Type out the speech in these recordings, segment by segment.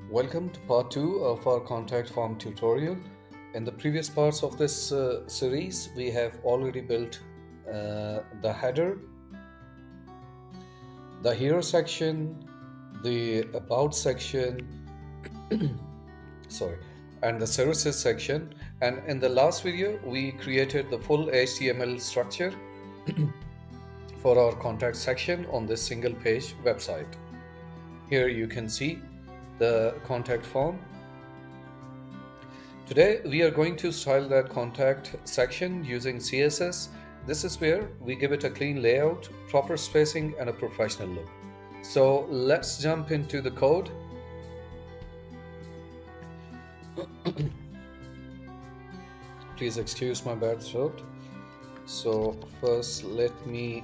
Welcome to part 2 of our contact form tutorial. In the previous parts of this series, we have already built the header, the hero section, the about section, sorry, and the services section. And in the last video, we created the full HTML structure for our contact section on this single page website. Here you can see the contact form. Today we are going to style that contact section using CSS. This is where we give it a clean layout, proper spacing, and a professional look. So let's jump into the code. Please excuse my bad throat. So first let me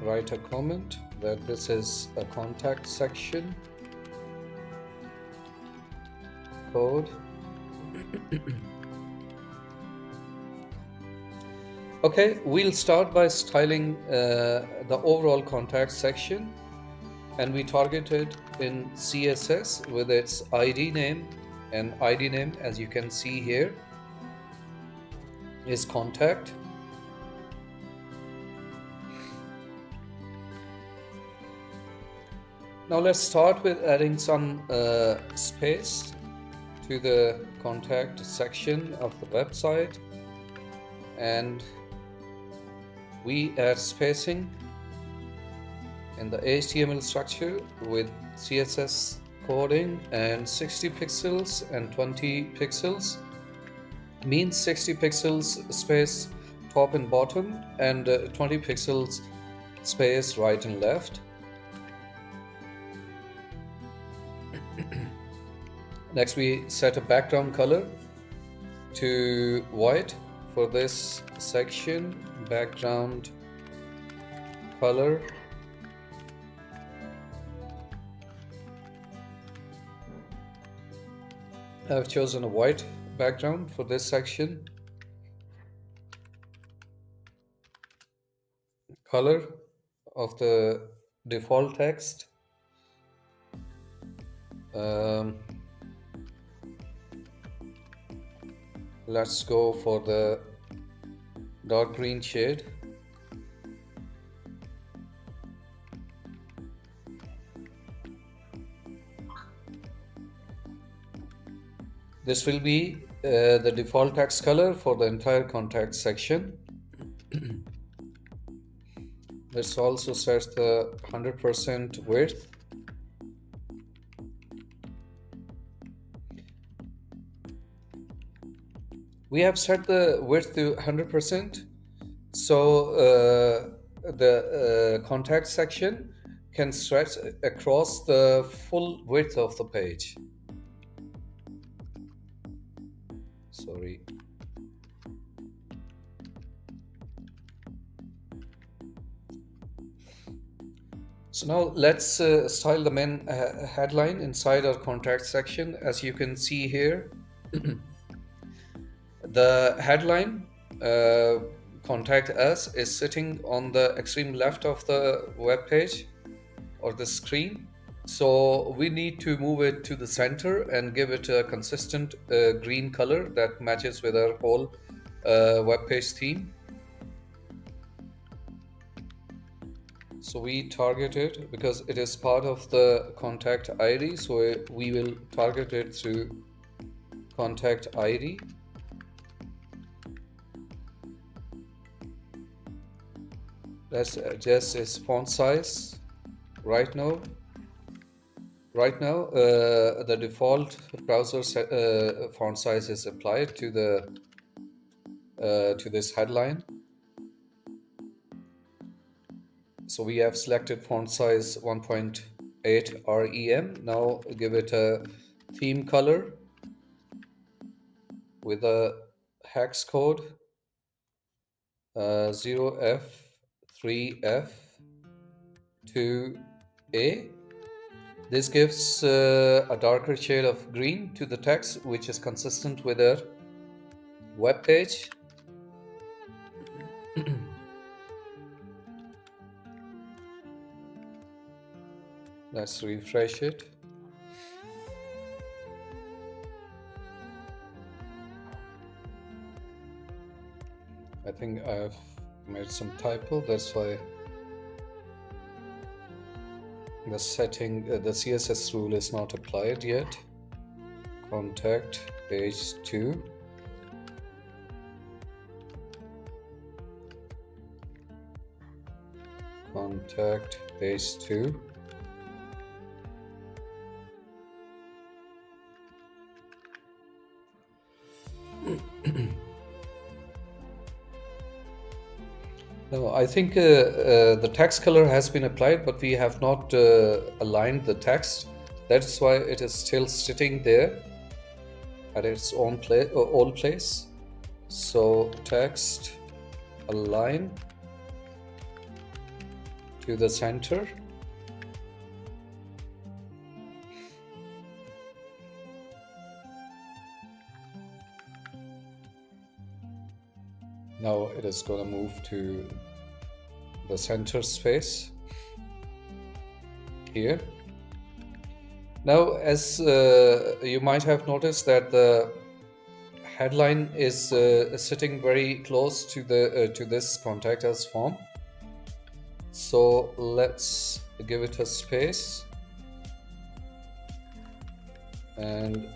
write a comment that this is a contact section code. Okay, we'll start by styling the overall contact section, and we target it in CSS with its ID name, and ID name, as you can see here, is contact. Now let's start with adding some space to the contact section of the website, and we add spacing in the HTML structure with CSS coding, and 60 pixels and 20 pixels means 60 pixels space top and bottom, and 20 pixels space right and left. Next, we set a background color to white for this section. Background color I've chosen a white background for this section. Color of the default text, let's go for the dark green shade. This will be the default text color for the entire contact section. Let's also set the 100% width. We have set the width to 100%, so the contact section can stretch across the full width of the page. Sorry. So now let's style the main headline inside our contact section. As you can see here, the headline, contact us, is sitting on the extreme left of the web page or the screen. So we need to move it to the center and give it a consistent green color that matches with our whole web page theme. So we target it because it is part of the contact ID. So we will target it through contact ID. Let's adjust its font size right now. The default browser font size is applied to this headline. So we have selected font size 1.8 REM. Now give it a theme color with a hex code 0F3F2A. This gives a darker shade of green to the text, which is consistent with our web page. Let's refresh it. I think I've made some typo, that's why the setting, the CSS rule is not applied yet. Contact page 2. Contact page 2. No, I think the text color has been applied, but we have not aligned the text. That is why it is still sitting there at its own old place. So text align to the center. Now it is going to move to the center space here. Now, as you might have noticed that the headline is sitting very close to the to this contact us form. So let's give it a space, and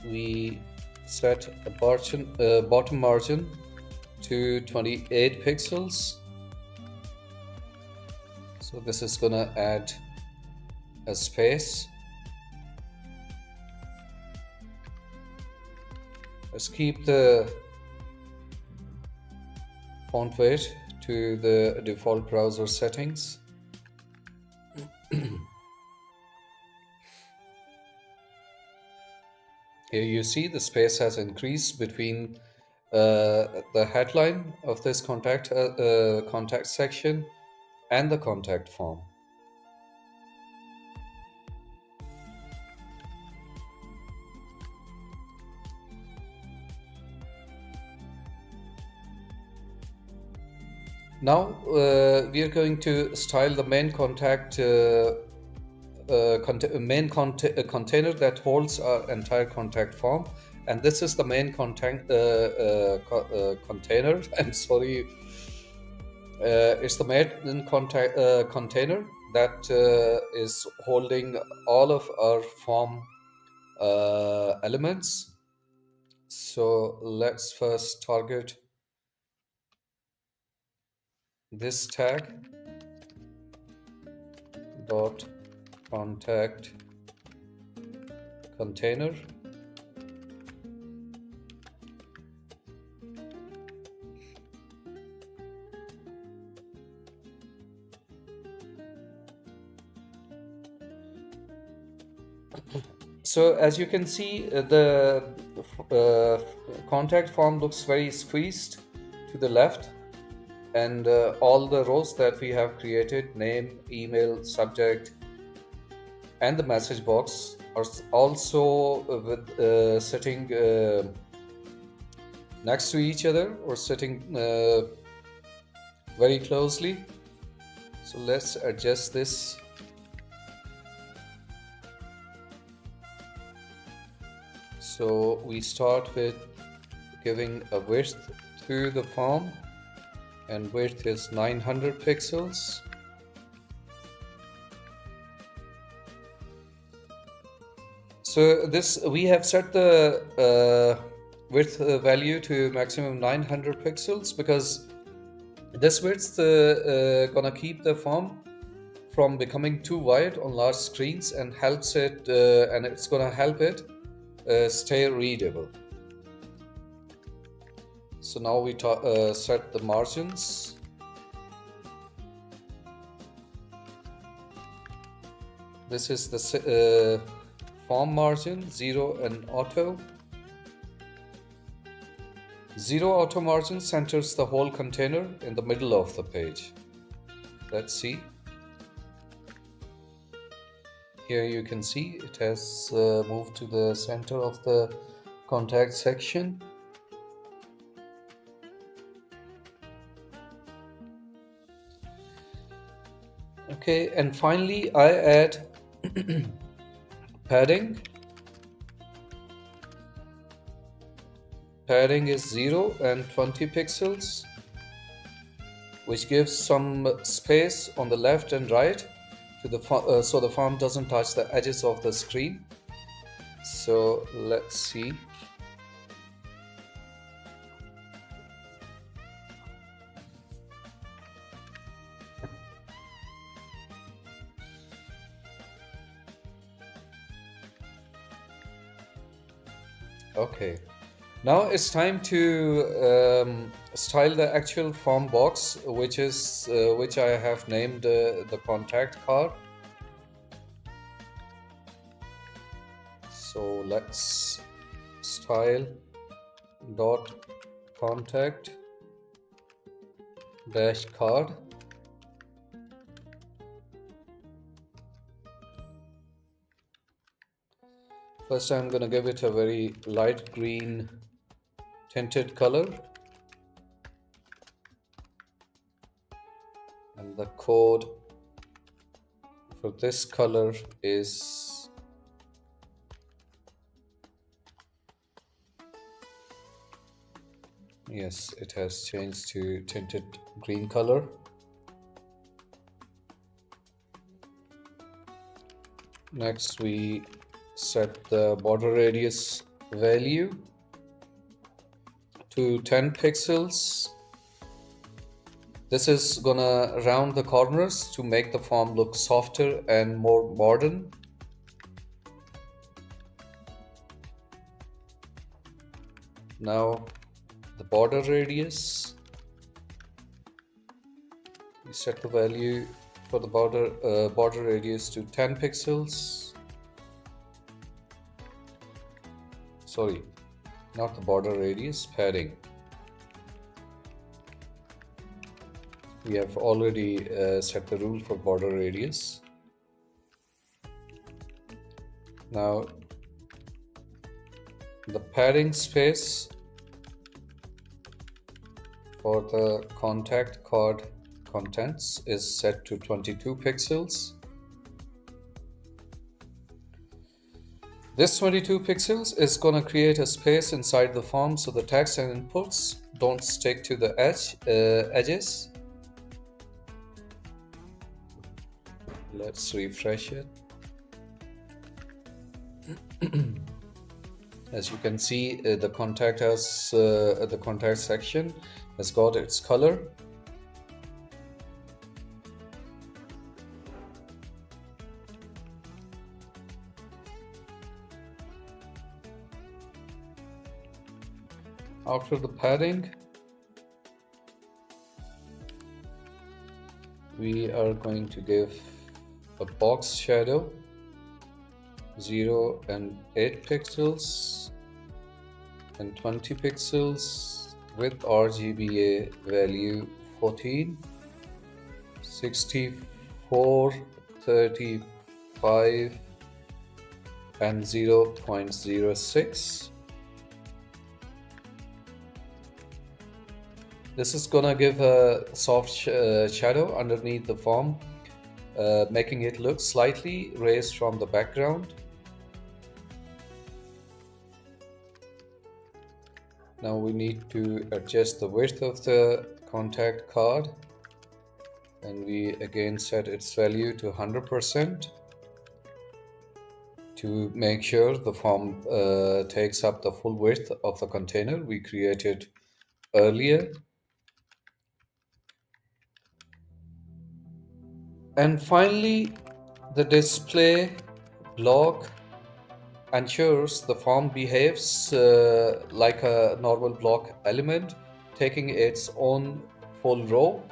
we set a bottom margin to 28 pixels. So this is gonna add a space. Let's keep the font weight to the default browser settings. Here you see the space has increased between the headline of this contact section and the contact form. Now we are going to style the main contact container that holds our entire contact form, and this is the main container. I'm sorry. It's the main container that is holding all of our form elements. So let's first target this tag dot contact container. So as you can see, the contact form looks very squeezed to the left, and all the rows that we have created, name, email, subject, and the message box, are also sitting next to each other, or sitting very closely. So let's adjust this. So we start with giving a width to the form, and width is 900 pixels. So this, we have set the width value to maximum 900 pixels because this width gonna keep the form from becoming too wide on large screens, and helps it and it's gonna help it stay readable. So now we set the margins. This is the form margin, 0 and auto. 0 auto margin centers the whole container in the middle of the page. Let's see. Here you can see it has moved to the center of the contact section. Okay, and finally I add padding. Padding is 0 and 20 pixels. which gives some space on the left and right to the so the form doesn't touch the edges of the screen. So let's see. Okay, now it's time to style the actual form box, which I have named the contact card. So let's style dot contact dash card. First, I'm going to give it a very light green tinted color, and the code for this color is yes, it has changed to tinted green color. Next, we set the border radius value to 10 pixels. This is gonna round the corners to make the form look softer and more modern. Now the border radius, we set the value for the border radius to 10 pixels. Sorry, not the border radius, padding. We have already set the rule for border radius. Now the padding space for the contact card contents is set to 22 pixels. This 22 pixels is going to create a space inside the form so the text and inputs don't stick to the edges. Let's refresh it. As you can see, the contact section has got its color. After the padding, we are going to give a box shadow 0 and 8 pixels and 20 pixels with RGBA value 14, 64, 35 and 0.06. This is gonna give a soft shadow underneath the form, making it look slightly raised from the background. Now we need to adjust the width of the contact card, and we again set its value to 100% to make sure the form takes up the full width of the container we created earlier. And finally, the display block ensures the form behaves like a normal block element, taking its own full row.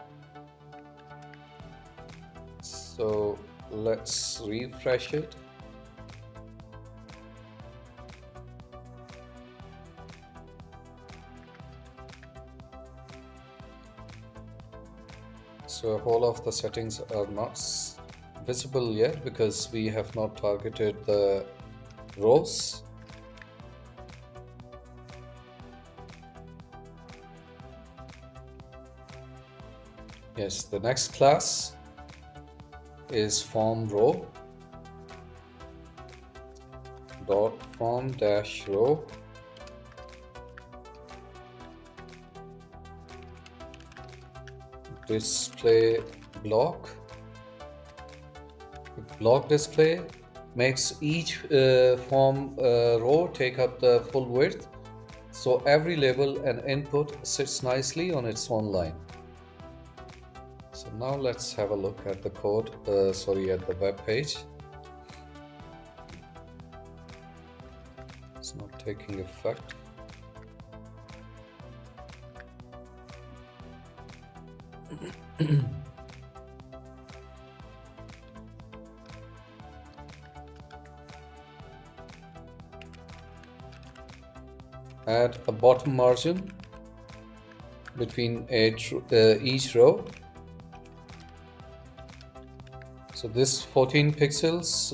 So let's refresh it. So all of the settings are not visible yet because we have not targeted the rows. Yes, the next class is form row dot form dash row display block. Block display makes each form row take up the full width, so every label and input sits nicely on its own line. So now let's have a look at the code, at the web page. It's not taking effect. Add a bottom margin between each row. So this 14 pixels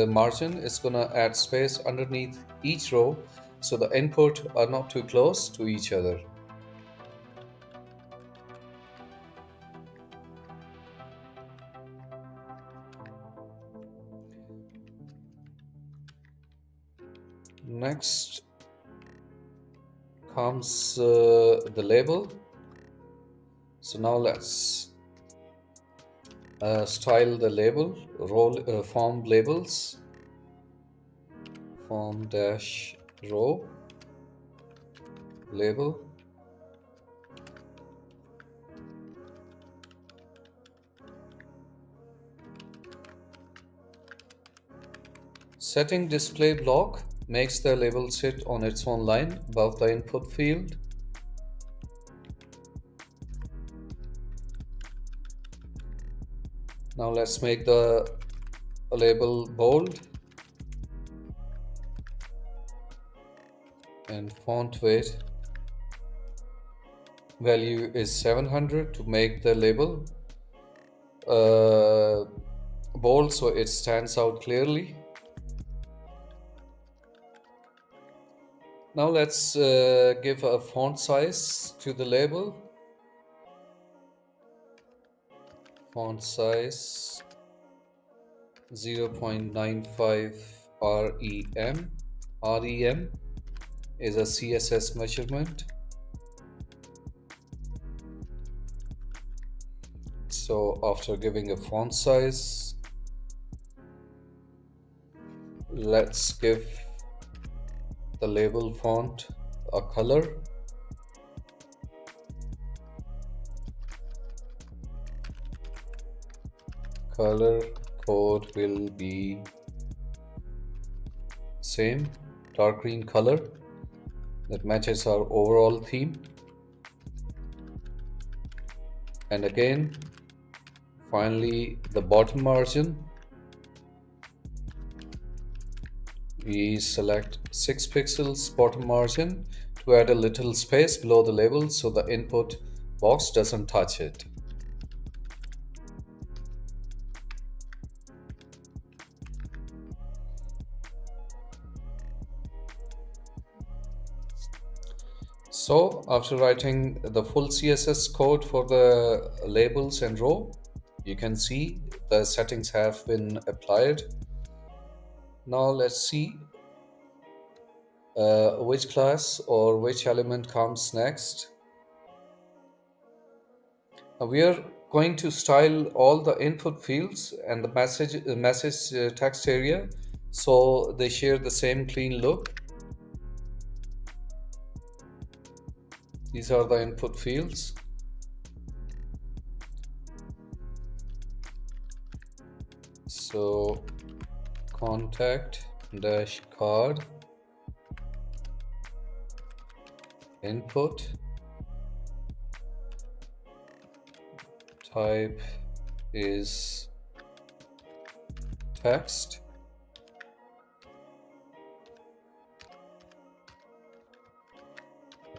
margin is gonna add space underneath each row, so the input are not too close to each other. Next comes the label. So now let's style the label, form labels, form dash row label. Setting display block makes the label sit on its own line above the input field. Now let's make the label bold and font weight value is 700 to make the label bold so it stands out clearly. Now let's give a font size to the label. Font size 0.95 REM. REM is a CSS measurement. So after giving a font size, let's give the label font a color. Color code will be same, dark green color that matches our overall theme. And again, finally, the bottom margin, we select 6 pixels bottom margin to add a little space below the label so the input box doesn't touch it. So after writing the full CSS code for the labels and row, you can see the settings have been applied. Now let's see which class or which element comes next. Now we are going to style all the input fields and the message text area so they share the same clean look. These are the input fields. So contact dash card input type is text.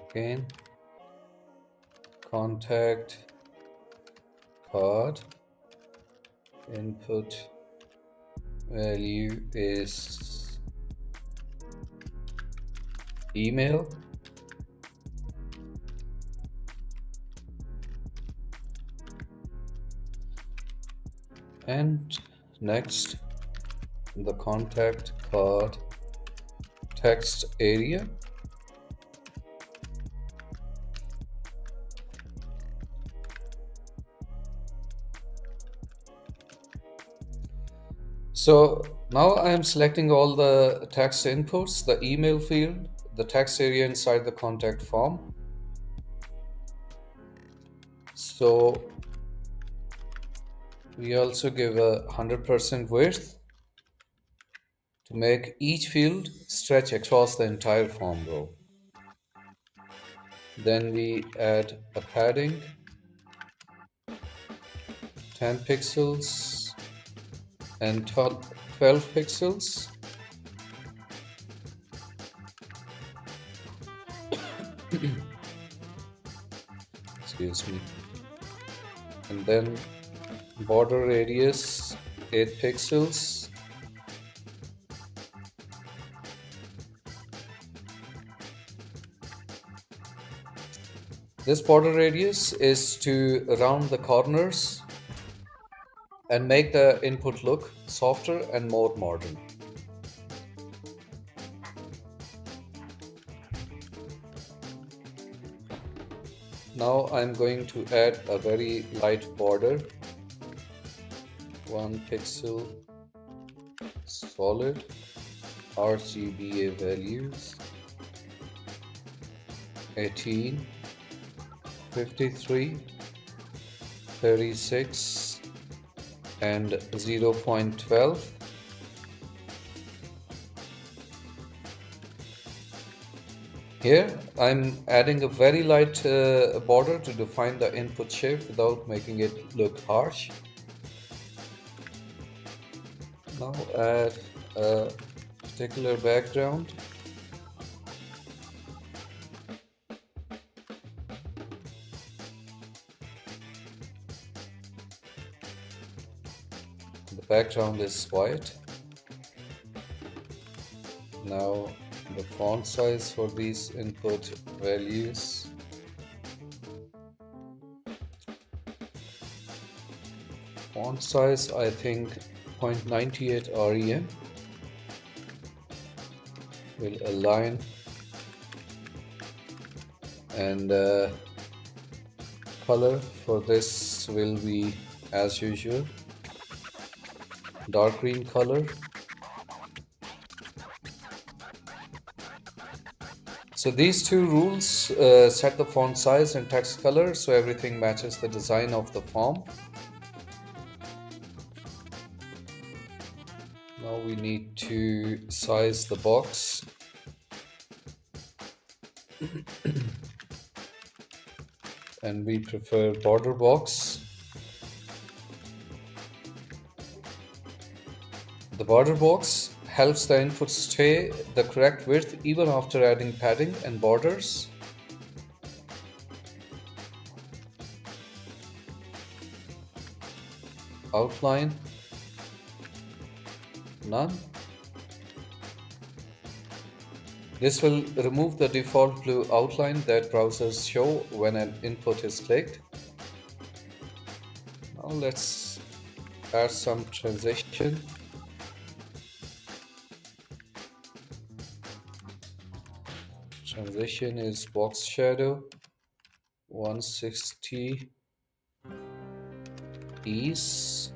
Again, contact card input value is email. And next, the contact card text area So now I am selecting all the text inputs, the email field, the text area inside the contact form. So we also give a 100% width to make each field stretch across the entire form row. Then we add a padding, 10 pixels and 12 pixels. Excuse me. And then border radius 8 pixels. This border radius is to round the corners and make the input look softer and more modern. Now I'm going to add a very light border, 1 pixel, solid, RGBA values, 18, 53, 36, and 0.12. Here I'm adding a very light border to define the input shape without making it look harsh. Now add a particular background. The background is white. Now the font size for these input values. Font size, I think 0.98 rem will align, and color for this will be as usual, dark green color. So these two rules set the font size and text color so everything matches the design of the form. Now we need to size the box. And we prefer border box. The border box helps the input stay the correct width even after adding padding and borders. Outline, none. This will remove the default blue outline that browsers show when an input is clicked. Now let's add some transition. Transition is box shadow, 160 ease,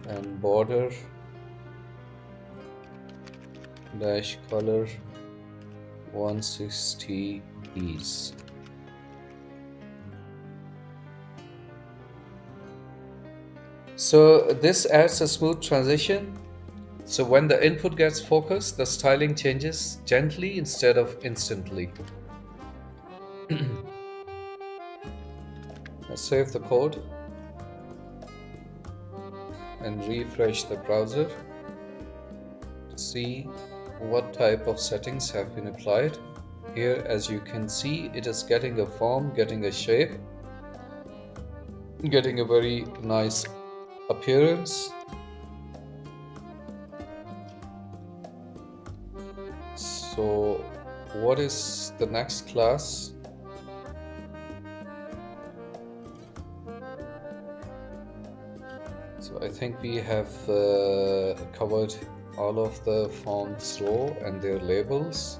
and border dash color 160 ease. So this adds a smooth transition. So when the input gets focused, the styling changes gently instead of instantly. Let's save the code and refresh the browser to see what type of settings have been applied. Here, as you can see, it is getting a form, getting a shape, getting a very nice appearance. So what is the next class? So I think we have covered all of the fonts row and their labels.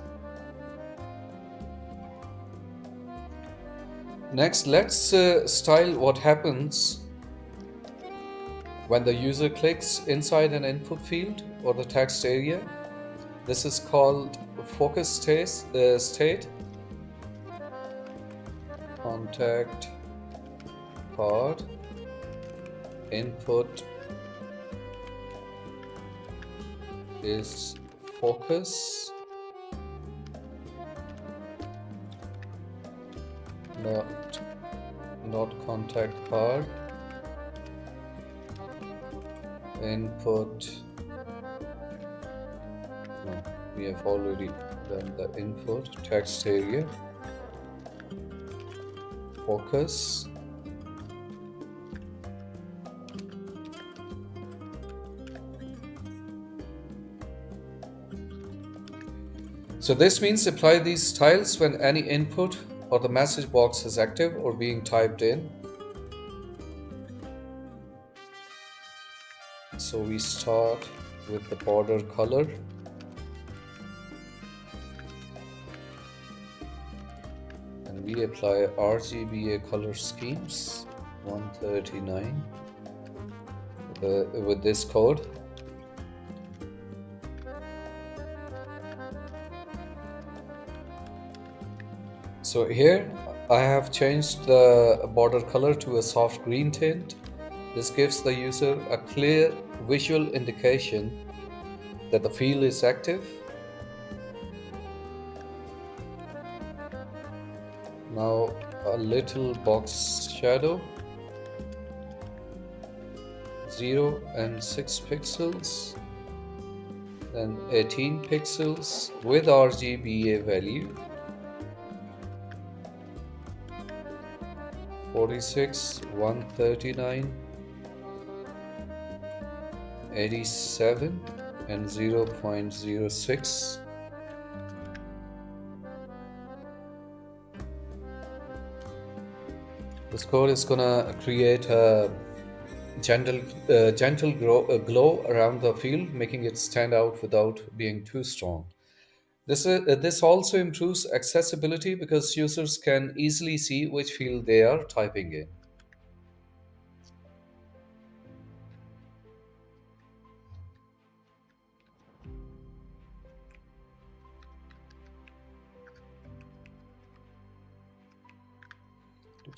Next, let's style what happens When the user clicks inside an input field or the text area, this is called focus state. Contact card input is focus, not contact card. Input, no, we have already done the input. Text area focus. So this means apply these styles when any input or the message box is active or being typed in. So we start with the border color. And we apply RGBA color schemes 139 with this code. So here I have changed the border color to a soft green tint. This gives the user a clear visual indication that the field is active. Now a little box shadow, 0 and 6 pixels, then 18 pixels with RGBA value, 46, 139, 87 and 0.06. This code is gonna create a gentle glow around the field, making it stand out without being too strong. This also improves accessibility because users can easily see which field they are typing in.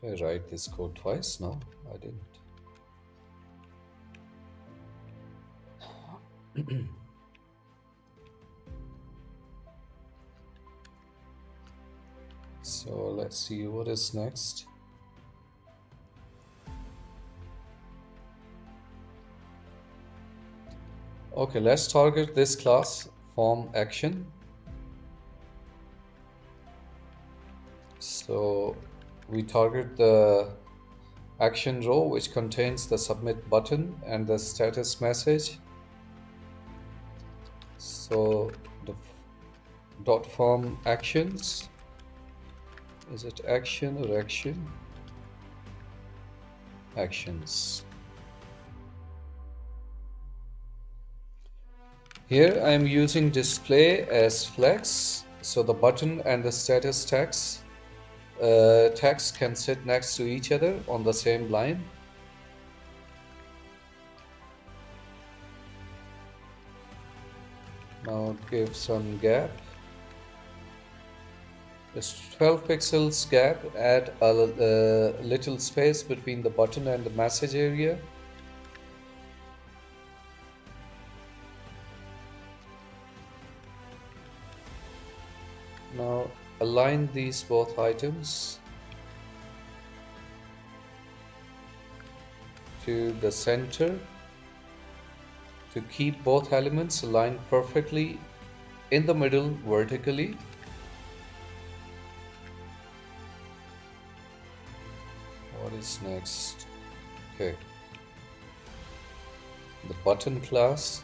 Did I write this code twice? No, I didn't. So let's see what is next. Okay, let's target this class form action. So we target the action row which contains the submit button and the status message. So the dot form actions, is it action or action? Actions. Here I am using display as flex, so the button and the status text can sit next to each other on the same line. Now give some gap. This 12 pixels gap, add a little space between the button and the message area. Now align these both items to the center to keep both elements aligned perfectly in the middle vertically. What is next? Okay. The button class.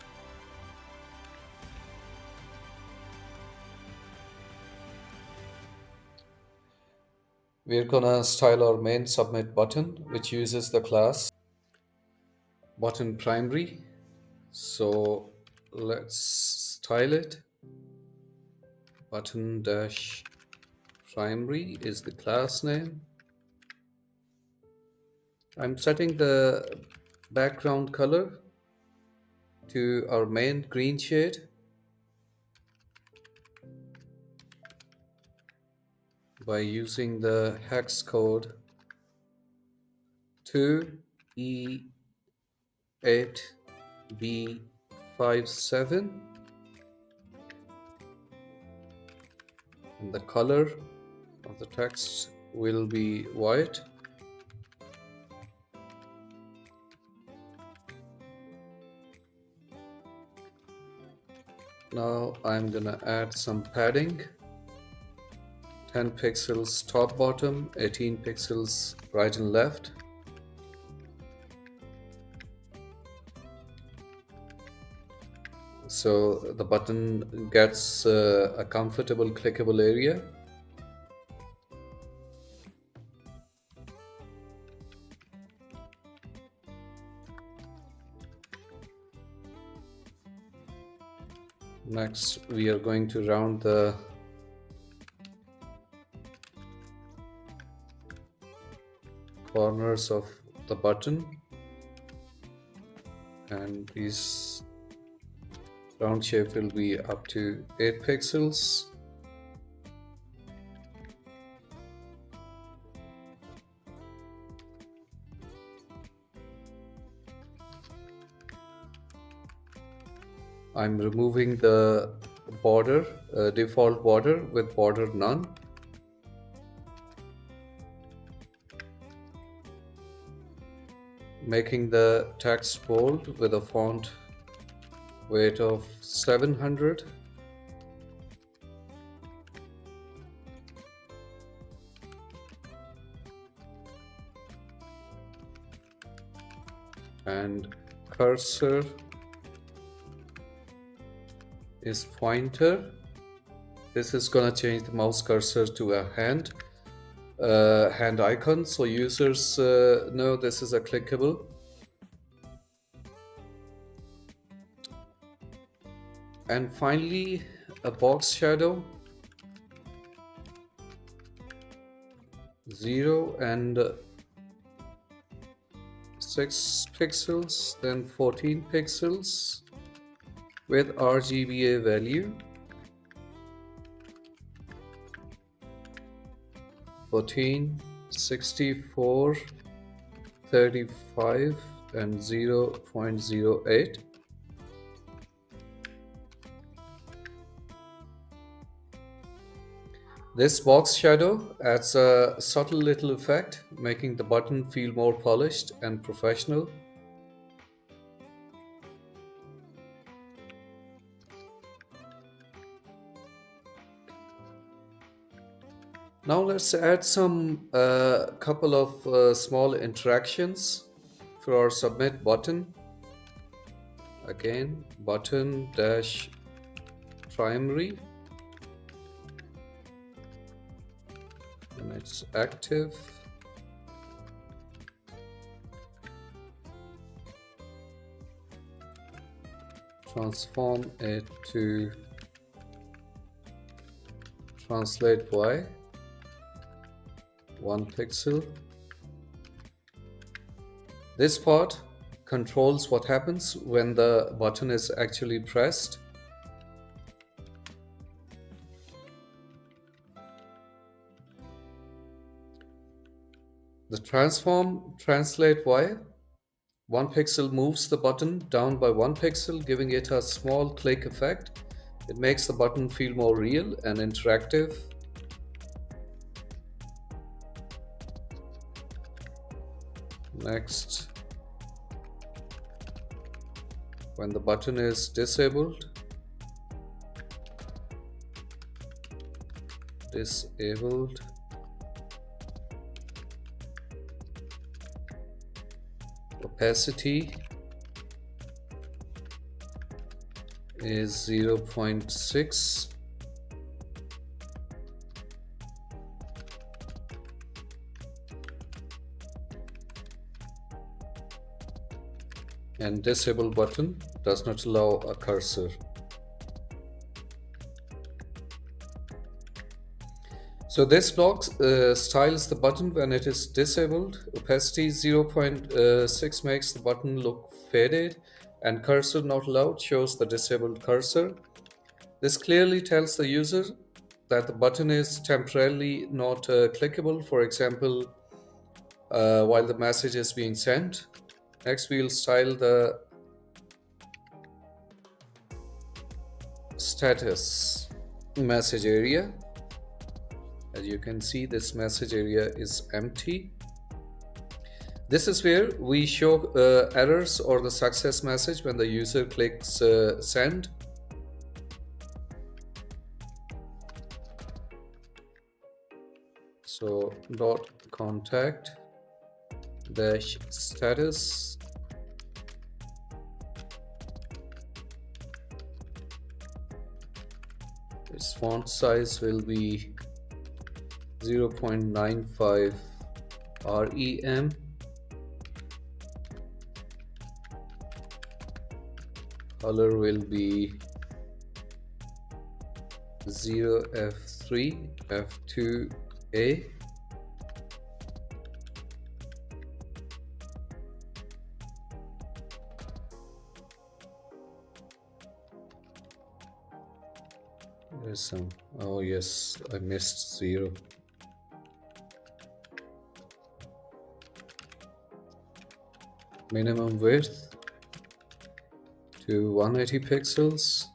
We're gonna style our main submit button, which uses the class button primary. So let's style it. Button dash primary is the class name. I'm setting the background color to our main green shade by using the hex code 2E8B57, and the color of the text will be white. Now I'm gonna add some padding, 10 pixels top bottom, 18 pixels right and left. So the button gets a comfortable clickable area. Next, we are going to round the corners of the button, and these round shape will be up to 8 pixels. I'm removing the border, default border with border none. Making the text bold with a font weight of 700. And cursor is pointer. This is gonna change the mouse cursor to a hand icon, so users know this is a clickable. And finally, a box shadow, 0 and 6 pixels, then 14 pixels with RGBA value, 14, 64, 35 and 0.08. This box shadow adds a subtle little effect, making the button feel more polished and professional. Now let's add some couple of small interactions for our submit button. Again, button dash primary, and it's active. Transform it to translate Y, 1 pixel. This part controls what happens when the button is actually pressed. The transform translate Y, 1 pixel moves the button down by 1 pixel, giving it a small click effect. It makes the button feel more real and interactive. Next, when the button is disabled, opacity is 0.6. And disable button does not allow a cursor. So this block styles the button when it is disabled. Opacity 0.6 makes the button look faded, and cursor not allowed shows the disabled cursor. This clearly tells the user that the button is temporarily not clickable, for example, while the message is being sent. Next, we'll style the status message area. As you can see, this message area is empty. This is where we show errors or the success message when the user clicks send. So dot contact dash status. Its font size will be 0.95 rem. Color will be 0f3 f2a. There's some, oh yes, I missed 0. Minimum width to 180 pixels.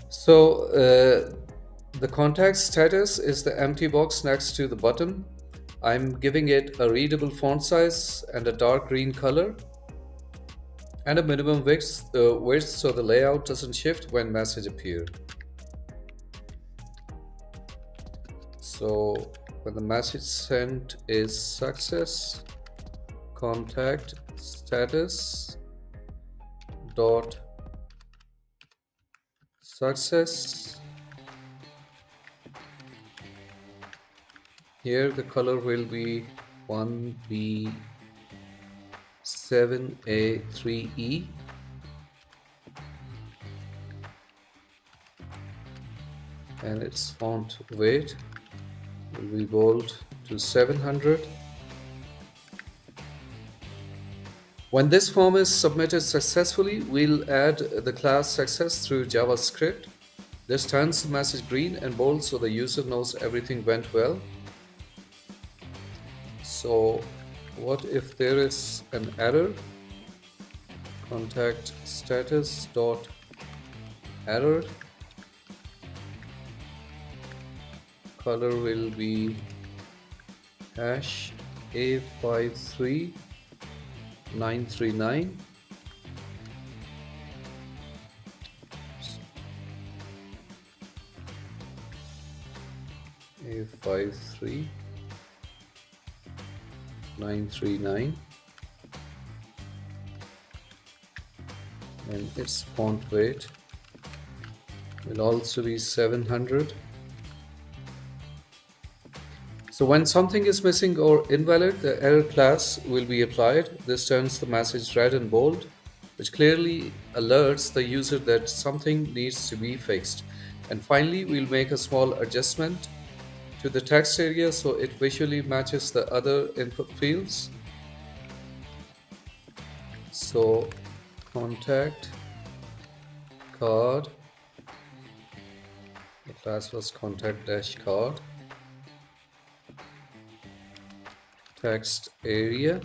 So the contact status is the empty box next to the button. I'm giving it a readable font size and a dark green color and a minimum width so the layout doesn't shift when message appears. So when the message sent is success, contact status dot success. Here the color will be 1B7A3E. And its font weight will be bold to 700. When this form is submitted successfully, we'll add the class success through JavaScript. This turns the message green and bold so the user knows everything went well. So what if there is an error? Contact status dot error. Color will be hash A53939. A53939, and its font weight will also be 700. So when something is missing or invalid, the error class will be applied. This turns the message red and bold, which clearly alerts the user that something needs to be fixed. And finally, we'll make a small adjustment to the text area so it visually matches the other input fields. So contact card, the class was contact dash card. Text area,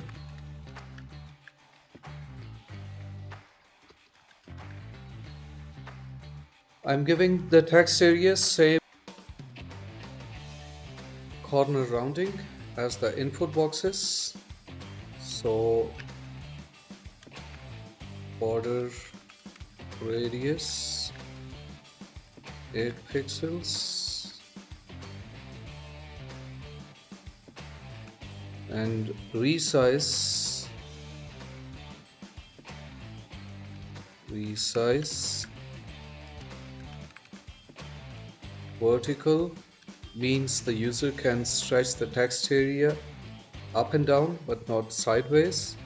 I'm giving the text area same corner rounding as the input boxes. So border radius 8 pixels and resize vertical means the user can stretch the text area up and down but not sideways.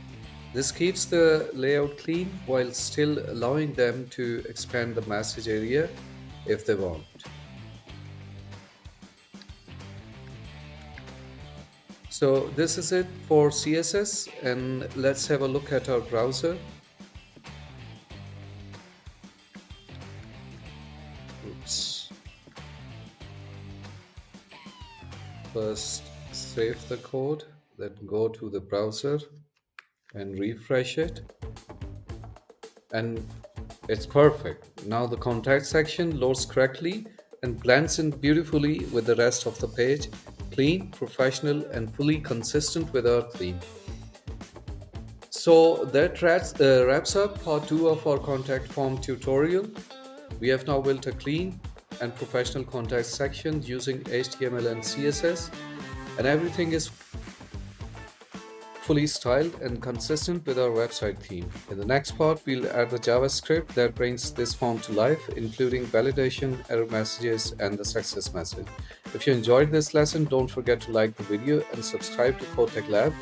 This keeps the layout clean while still allowing them to expand the message area if they want. So this is it for CSS, and let's have a look at our browser. Oops. First save the code, then go to the browser and refresh it, and it's perfect. Now the contact section loads correctly and blends in beautifully with the rest of the page. Clean, professional, and fully consistent with our theme. So that wraps up part 2 of our contact form tutorial. We have now built a clean and professional contact section using HTML and CSS, and everything is fully styled and consistent with our website theme. In the next part, we'll add the JavaScript that brings this form to life, including validation, error messages, and the success message. If you enjoyed this lesson, don't forget to like the video and subscribe to Code Tech Lab